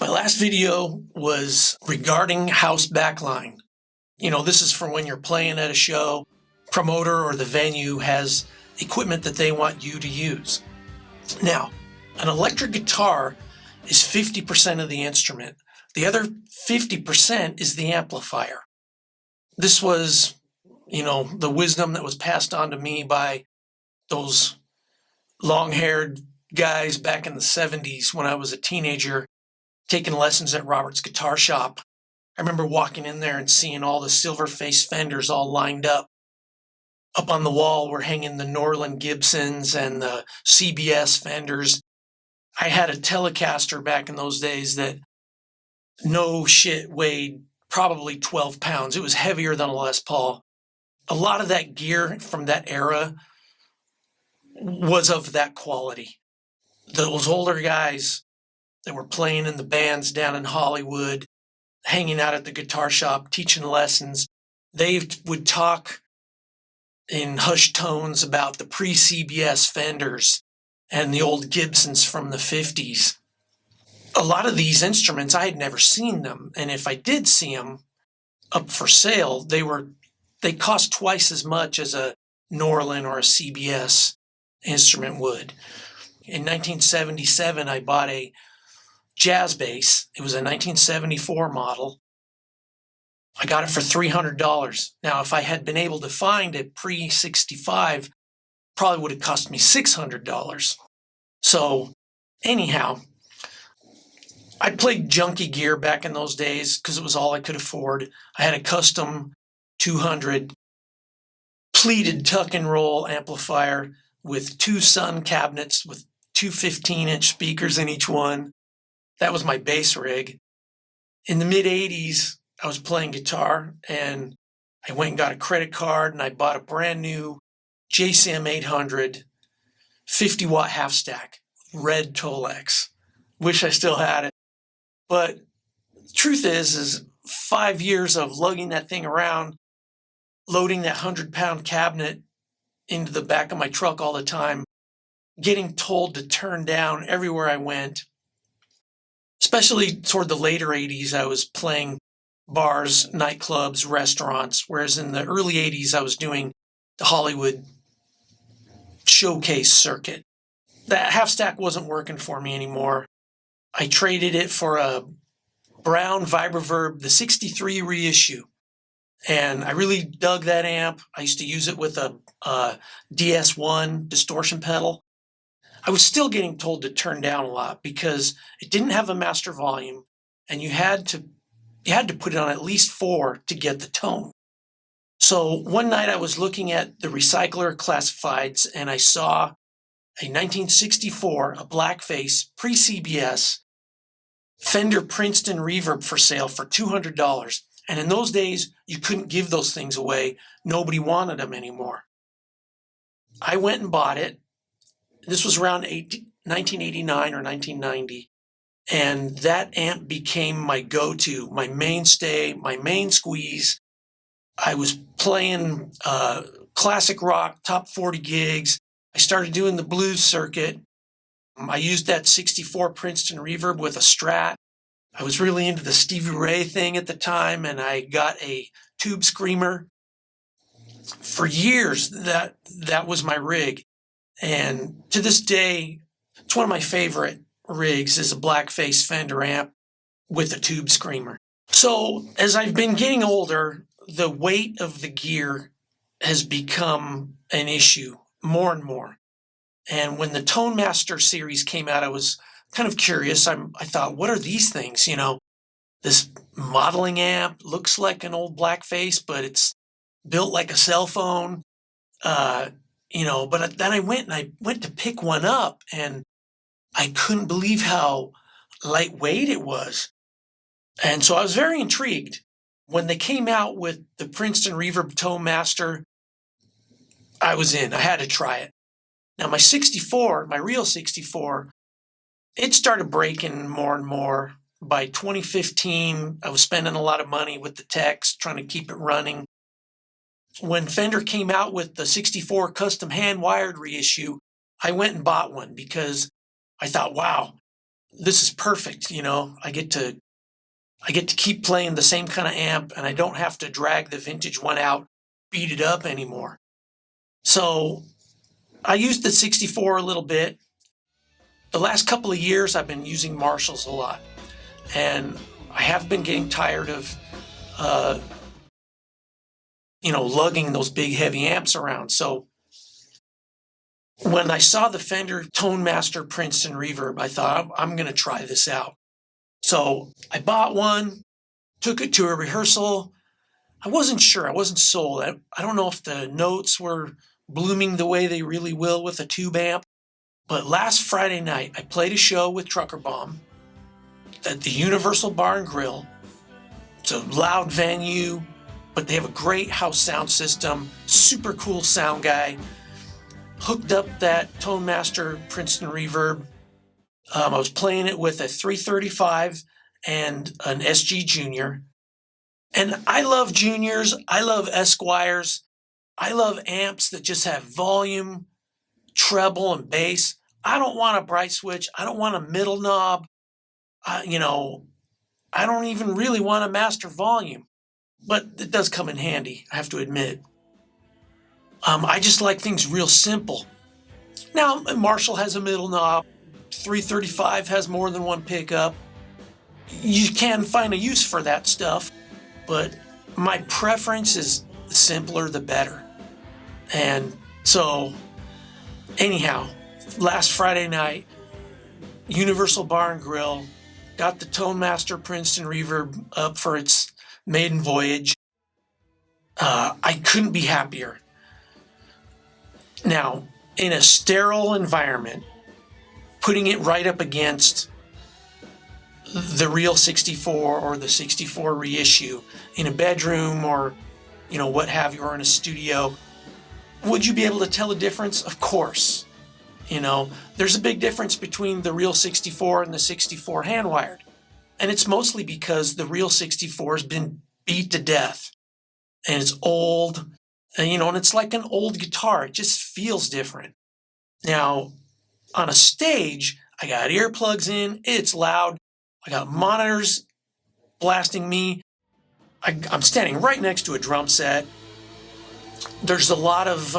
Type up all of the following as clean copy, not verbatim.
My last video was regarding house backline. This is for when you're playing at a show, promoter or the venue has equipment that they want you to use. Now, an electric guitar is 50% of the instrument. The other 50% is the amplifier. This was, the wisdom that was passed on to me by those long-haired guys back in the 70s when I was a teenager taking lessons at Robert's Guitar Shop. I remember walking in there and seeing all the silver-faced Fenders all lined up. Up on the wall were hanging the Norland Gibsons and the CBS Fenders. I had a Telecaster back in those days that no shit weighed probably 12 pounds. It was heavier than a Les Paul. A lot of that gear from that era was of that quality. Those older guys that were playing in the bands down in Hollywood, hanging out at the guitar shop, teaching lessons, they would talk in hushed tones about the pre-CBS Fenders and the old Gibsons from the 50s. A lot of these instruments, I had never seen them, and if I did see them up for sale, they cost twice as much as a Norland or a CBS instrument would. In 1977, I bought a jazz bass. It was a 1974 model. I got it for $300. Now, if I had been able to find a pre-65, probably would have cost me $600. So anyhow, I played junky gear back in those days because it was all I could afford. I had a custom 200 pleated tuck and roll amplifier with two Sun cabinets with two 15-inch speakers in each one. That was my bass rig. In the mid-'80s, I was playing guitar, and I went and got a credit card, and I bought a brand new JCM 800 50-watt half stack, red Tolex. Wish I still had it. But the truth is 5 years of lugging that thing around, loading that 100-pound cabinet into the back of my truck all the time, getting told to turn down everywhere I went. Especially toward the later 80s, I was playing bars, nightclubs, restaurants, whereas in the early 80s, I was doing the Hollywood showcase circuit. That half stack wasn't working for me anymore. I traded it for a Brown Vibroverb, the 63 reissue. And I really dug that amp. I used to use it with a DS1 distortion pedal. I was still getting told to turn down a lot because it didn't have a master volume, and you had to put it on at least 4 to get the tone. So one night I was looking at the recycler classifieds, and I saw a 1964, a blackface, pre-CBS Fender Princeton Reverb for sale for $200. And in those days, you couldn't give those things away. Nobody wanted them anymore. I went and bought it. This was around 1989 or 1990. And that amp became my go-to, my mainstay, my main squeeze. I was playing classic rock, top 40 gigs. I started doing the blues circuit. I used that 64 Princeton Reverb with a Strat. I was really into the Stevie Ray thing at the time, and I got a tube screamer. For years, that was my rig. And to this day, it's one of my favorite rigs is a blackface Fender amp with a tube screamer. So as I've been getting older, the weight of the gear has become an issue more and more. And when the Tone Master series came out, I was kind of curious. I thought, what are these things? This modeling amp looks like an old blackface, but it's built like a cell phone. But then I went to pick one up, and I couldn't believe how lightweight it was. And so I was very intrigued. When they came out with the Princeton Reverb Tone Master, I was in. I had to try it. Now my 64, my real 64, it started breaking more and more. By 2015, I was spending a lot of money with the techs, trying to keep it running. When Fender came out with the 64 custom hand-wired reissue, I went and bought one because I thought, wow, this is perfect. I get to keep playing the same kind of amp, and I don't have to drag the vintage one out, beat it up anymore. So I used the 64 a little bit. The last couple of years, I've been using Marshalls a lot, and I have been getting tired of, uh, lugging those big heavy amps around. So when I saw the Fender Tone Master Princeton Reverb, I thought I'm going to try this out. So I bought one, took it to a rehearsal. I wasn't sure. I wasn't sold. I don't know if the notes were blooming the way they really will with a tube amp. But last Friday night, I played a show with Trucker Bomb at the Universal Bar and Grill. It's a loud venue, but they have a great house sound system, super cool sound guy. Hooked up that Tone Master Princeton Reverb. I was playing it with a 335 and an SG Junior. And I love Juniors. I love Esquires. I love amps that just have volume, treble, and bass. I don't want a bright switch. I don't want a middle knob. I don't even really want a master volume, but it does come in handy, I have to admit. I just like things real simple. Now, Marshall has a middle knob. 335 has more than one pickup. You can find a use for that stuff, but my preference is the simpler the better. And so, anyhow, last Friday night, Universal Bar and Grill, got the Tone Master Princeton Reverb up for its maiden voyage. I couldn't be happier. Now, in a sterile environment, putting it right up against the real 64 or the 64 reissue in a bedroom or, what have you, or in a studio, would you be able to tell a difference? Of course. There's a big difference between the real 64 and the 64 hand-wired. And it's mostly because the real 64 has been beat to death. And it's old, and it's like an old guitar. It just feels different. Now, on a stage, I got earplugs in, it's loud. I got monitors blasting me. I'm standing right next to a drum set. There's a lot of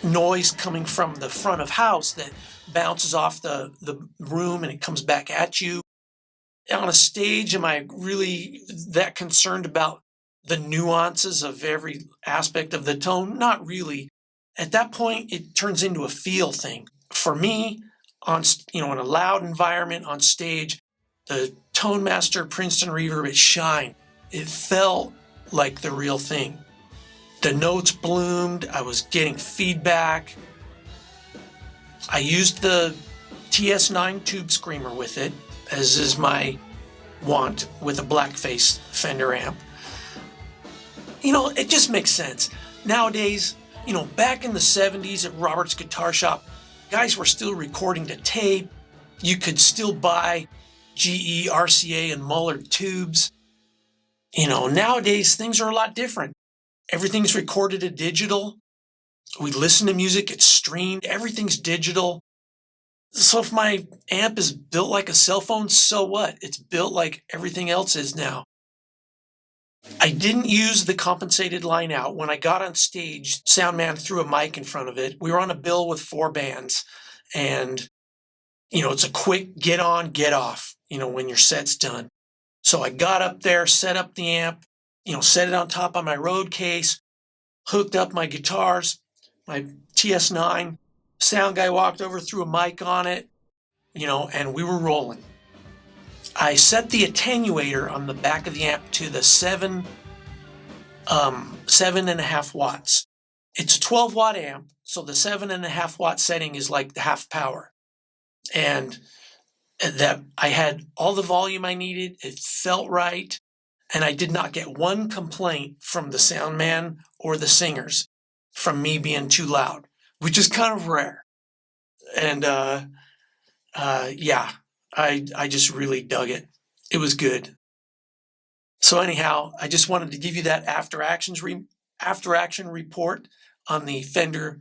noise coming from the front of house that bounces off the room and it comes back at you. On a stage, am I really that concerned about the nuances of every aspect of the tone? Not really. At that point, it turns into a feel thing. For me, in a loud environment on stage, the Tone Master Princeton Reverb, it shined. It felt like the real thing. The notes bloomed. I was getting feedback. I used the TS9 tube screamer with it, as is my want with a blackface Fender amp. It just makes sense. Nowadays, back in the 70s at Robert's Guitar Shop, guys were still recording to tape. You could still buy GE, RCA, and Muller tubes. Nowadays things are a lot different. Everything's recorded to digital. We listen to music, it's streamed, everything's digital. So if my amp is built like a cell phone, so what? It's built like everything else is now. I didn't use the compensated line out. When I got on stage, Soundman threw a mic in front of it. We were on a bill with 4 bands, and it's a quick get on, get off, when your set's done. So I got up there, set up the amp, set it on top of my Rode case, hooked up my guitars, my TS9. Sound guy walked over, threw a mic on it, and we were rolling. I set the attenuator on the back of the amp to the 7.5 watts. It's a 12-watt amp, so the 7.5 watt setting is like the half power. And that I had all the volume I needed. It felt right. And I did not get one complaint from the sound man or the singers from me being too loud, which is kind of rare. And I just really dug it. It was good. So anyhow, I just wanted to give you that after action report on the Fender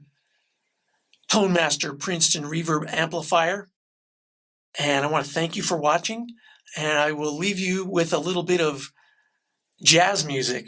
Tone Master Princeton Reverb amplifier. And I want to thank you for watching. And I will leave you with a little bit of jazz music.